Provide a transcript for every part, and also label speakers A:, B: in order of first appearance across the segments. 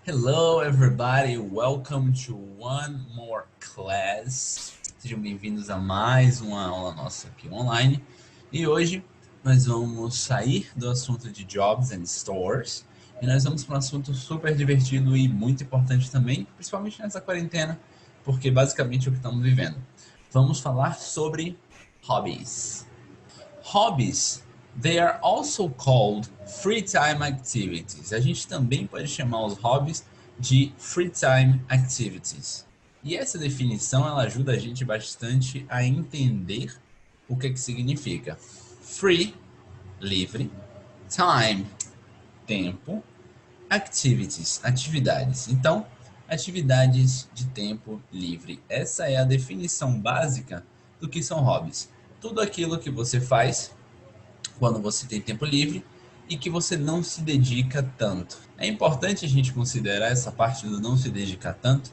A: Hello everybody, welcome to one more class. Sejam bem-vindos a mais uma aula nossa aqui online. E hoje nós vamos sair do assunto de Jobs and Stores e nós vamos para um assunto super divertido e muito importante também, principalmente nessa quarentena, porque basicamente é o que estamos vivendo. Vamos falar sobre hobbies. Hobbies, they are also called free time activities. A gente também pode chamar os hobbies de free time activities. E essa definição ela ajuda a gente bastante a entender o que significa. Free, livre, time, tempo, activities, atividades. Então, atividades de tempo livre. Essa é a definição básica do que são hobbies. Tudo aquilo que você faz quando você tem tempo livre e que você não se dedica tanto. É importante a gente considerar essa parte do não se dedicar tanto,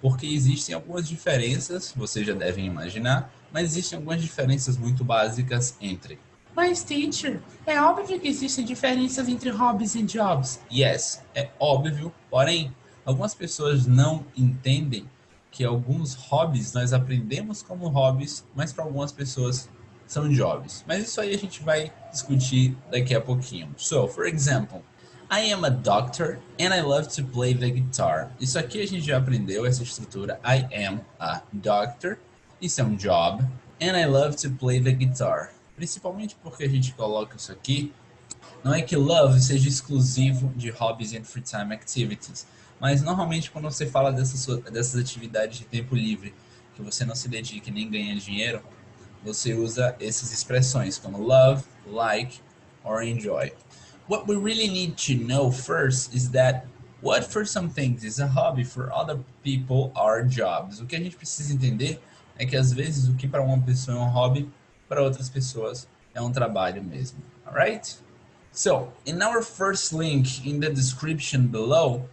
A: porque existem algumas diferenças, vocês já devem imaginar, mas existem algumas diferenças muito básicas entre. Mas, teacher, é óbvio que existem diferenças entre hobbies e jobs. Yes, é óbvio, porém, algumas pessoas não entendem que alguns hobbies nós aprendemos como hobbies, mas para algumas pessoas são jobs. Mas isso aí a gente vai discutir daqui a pouquinho. So, for example, I am a doctor and I love to play the guitar. Isso aqui a gente já aprendeu, essa estrutura. I am a doctor. Isso é um job. And I love to play the guitar. Principalmente porque a gente coloca isso aqui. Não é que love seja exclusivo de hobbies and free time activities. Mas normalmente quando você fala dessas atividades de tempo livre, que você não se dedica e nem ganha dinheiro, você usa essas expressões como love, like, or enjoy. What we really need to know first is that what for some things is a hobby, for other people are jobs. O que a gente precisa entender é que às vezes o que para uma pessoa é um hobby, para outras pessoas é um trabalho mesmo. Alright? So, in our first link in the description below,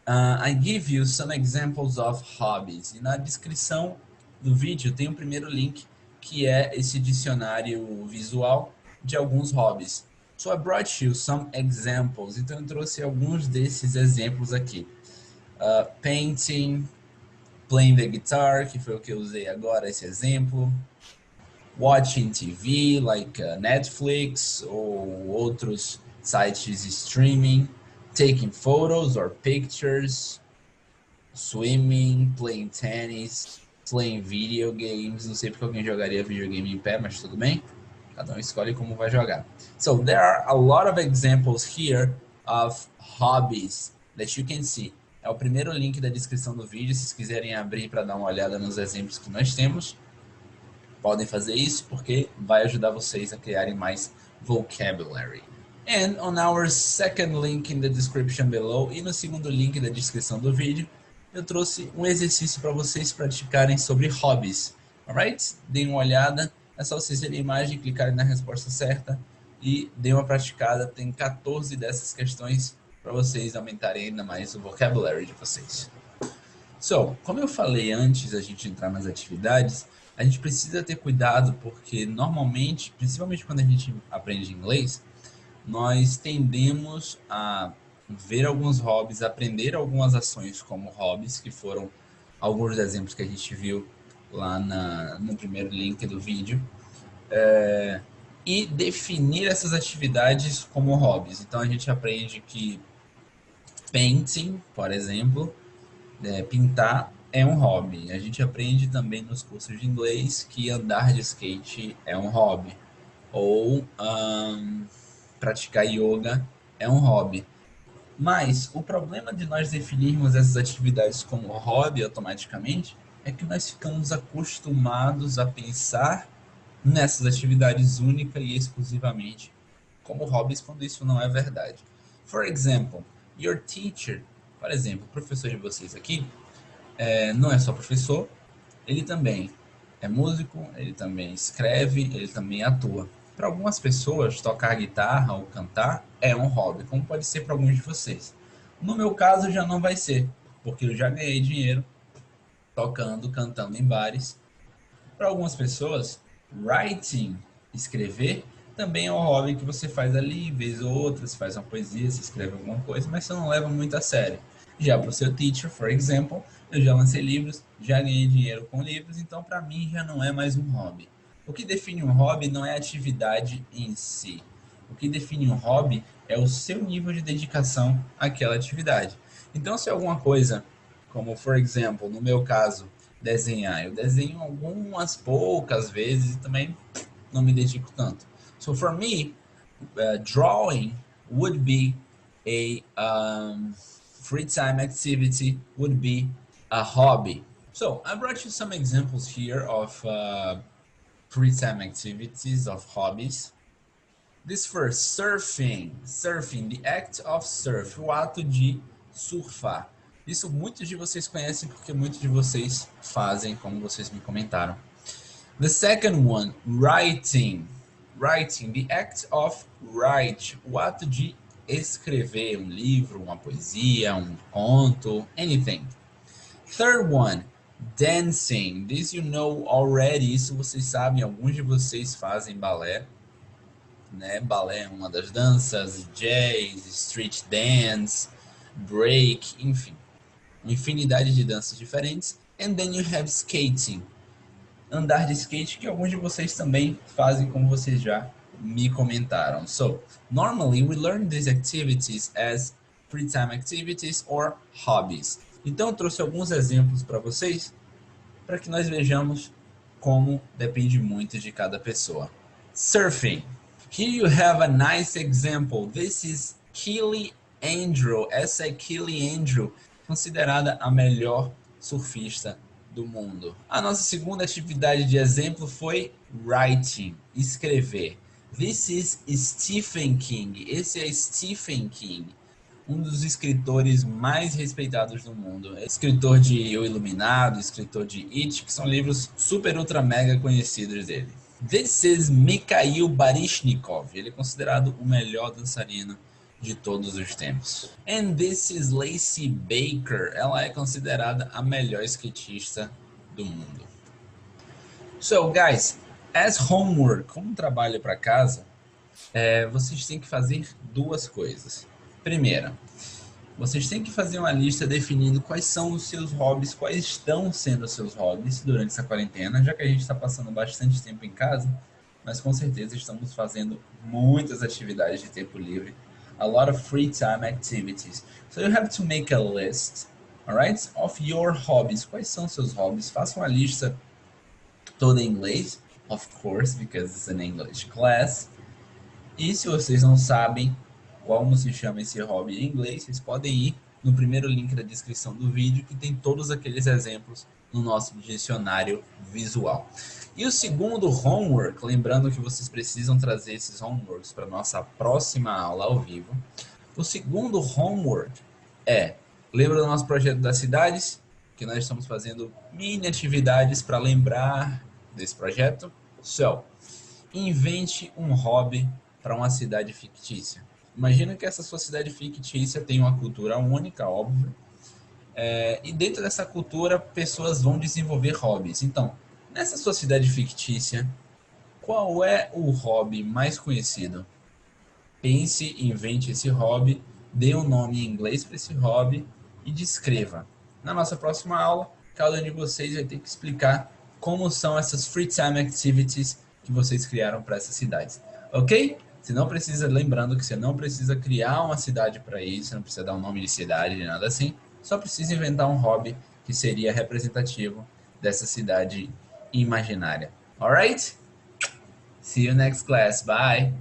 A: I give you some examples of hobbies. E na descrição do vídeo tem o primeiro link, que é esse dicionário visual de alguns hobbies. So I brought you some examples. Então eu trouxe alguns desses exemplos aqui. Painting, playing the guitar, que foi o que eu usei agora, esse exemplo. Watching TV, like Netflix ou outros sites de streaming. Taking photos or pictures. Swimming, playing tennis, playing video games. Não sei porque alguém jogaria videogame em pé, mas tudo bem. Cada um escolhe como vai jogar. So there are a lot of examples here of hobbies that you can see. É o primeiro link da descrição do vídeo. Se vocês quiserem abrir para dar uma olhada nos exemplos que nós temos, podem fazer isso porque vai ajudar vocês a criarem mais vocabulary. And on our second link in the description below, e no segundo link da descrição do vídeo, eu trouxe um exercício para vocês praticarem sobre hobbies. Alright? Deem uma olhada, é só vocês verem a imagem, clicarem na resposta certa e deem uma praticada. Tem 14 dessas questões para vocês aumentarem ainda mais o vocabulary de vocês. So, como eu falei antes da gente entrar nas atividades, a gente precisa ter cuidado porque normalmente, principalmente quando a gente aprende inglês, nós tendemos a ver alguns hobbies, aprender algumas ações como hobbies, que foram alguns exemplos que a gente viu lá no primeiro link do vídeo, e definir essas atividades como hobbies. Então a gente aprende que painting, por exemplo, pintar é um hobby. A gente aprende também nos cursos de inglês que andar de skate é um hobby. Ou praticar yoga é um hobby. Mas o problema de nós definirmos essas atividades como hobby automaticamente é que nós ficamos acostumados a pensar nessas atividades única e exclusivamente como hobbies quando isso não é verdade. For example, your teacher, por exemplo, o professor de vocês aqui, não é só professor, ele também é músico, ele também escreve, ele também atua. Para algumas pessoas, tocar guitarra ou cantar é um hobby, como pode ser para alguns de vocês. No meu caso, já não vai ser, porque eu já ganhei dinheiro tocando, cantando em bares. Para algumas pessoas, writing, escrever, também é um hobby que você faz ali, vez ou outra, você faz uma poesia, você escreve alguma coisa, mas você não leva muito a sério. Já para o seu teacher, for example, eu já lancei livros, já ganhei dinheiro com livros, então para mim já não é mais um hobby. O que define um hobby não é a atividade em si. O que define um hobby é o seu nível de dedicação àquela atividade. Então, se alguma coisa, como for example, no meu caso, desenhar, eu desenho algumas poucas vezes e também não me dedico tanto. So for me, drawing would be a free time activity, would be a hobby. So I brought you some examples here of free time activities, of hobbies. This first, surfing. Surfing, the act of surf, o ato de surfar. Isso muitos de vocês conhecem porque muitos de vocês fazem, como vocês me comentaram. The second one, writing. Writing, the act of write, o ato de escrever um livro, uma poesia, um conto, anything. Third one, dancing. This you know already, isso vocês sabem, alguns de vocês fazem balé, né? Balé é uma das danças, jazz, street dance, break, enfim, uma infinidade de danças diferentes. And then you have skating, andar de skate, que alguns de vocês também fazem, como vocês já me comentaram. So, normally we learn these activities as free time activities or hobbies. Então, eu trouxe alguns exemplos para vocês, para que nós vejamos como depende muito de cada pessoa. Surfing. Here you have a nice example. This is Kili Andrew. Essa é Kili Andrew, considerada a melhor surfista do mundo. A nossa segunda atividade de exemplo foi writing, escrever. This is Stephen King. Esse é Stephen King, um dos escritores mais respeitados do mundo. É escritor de O Iluminado, escritor de It, que são livros super ultra mega conhecidos dele. This is Mikhail Baryshnikov. Ele é considerado o melhor dançarino de todos os tempos. And this is Lacey Baker. Ela é considerada a melhor skatista do mundo. So, guys, as homework, como trabalho para casa, vocês têm que fazer duas coisas. Primeira, vocês têm que fazer uma lista definindo quais são os seus hobbies, quais estão sendo os seus hobbies durante essa quarentena, já que a gente está passando bastante tempo em casa, mas com certeza estamos fazendo muitas atividades de tempo livre. A lot of free time activities. So you have to make a list, alright, of your hobbies. Quais são seus hobbies? Faça uma lista toda em inglês, of course, because it's an English class. E se vocês não sabem como se chama esse hobby em inglês, vocês podem ir no primeiro link da descrição do vídeo, que tem todos aqueles exemplos no nosso dicionário visual. E o segundo homework, lembrando que vocês precisam trazer esses homeworks para nossa próxima aula ao vivo. O segundo homework lembra do nosso projeto das cidades, que nós estamos fazendo mini atividades para lembrar desse projeto? So, invente um hobby para uma cidade fictícia. Imagina que essa sua cidade fictícia tem uma cultura única, óbvio, e dentro dessa cultura pessoas vão desenvolver hobbies. Então, nessa sua cidade fictícia, qual é o hobby mais conhecido? Pense, invente esse hobby, dê um nome em inglês para esse hobby e descreva. Na nossa próxima aula, cada um de vocês vai ter que explicar como são essas free time activities que vocês criaram para essas cidades. Ok? Você não precisa, lembrando que você não precisa criar uma cidade para isso, não precisa dar um nome de cidade, nada assim. Só precisa inventar um hobby que seria representativo dessa cidade imaginária. Alright? See you next class. Bye!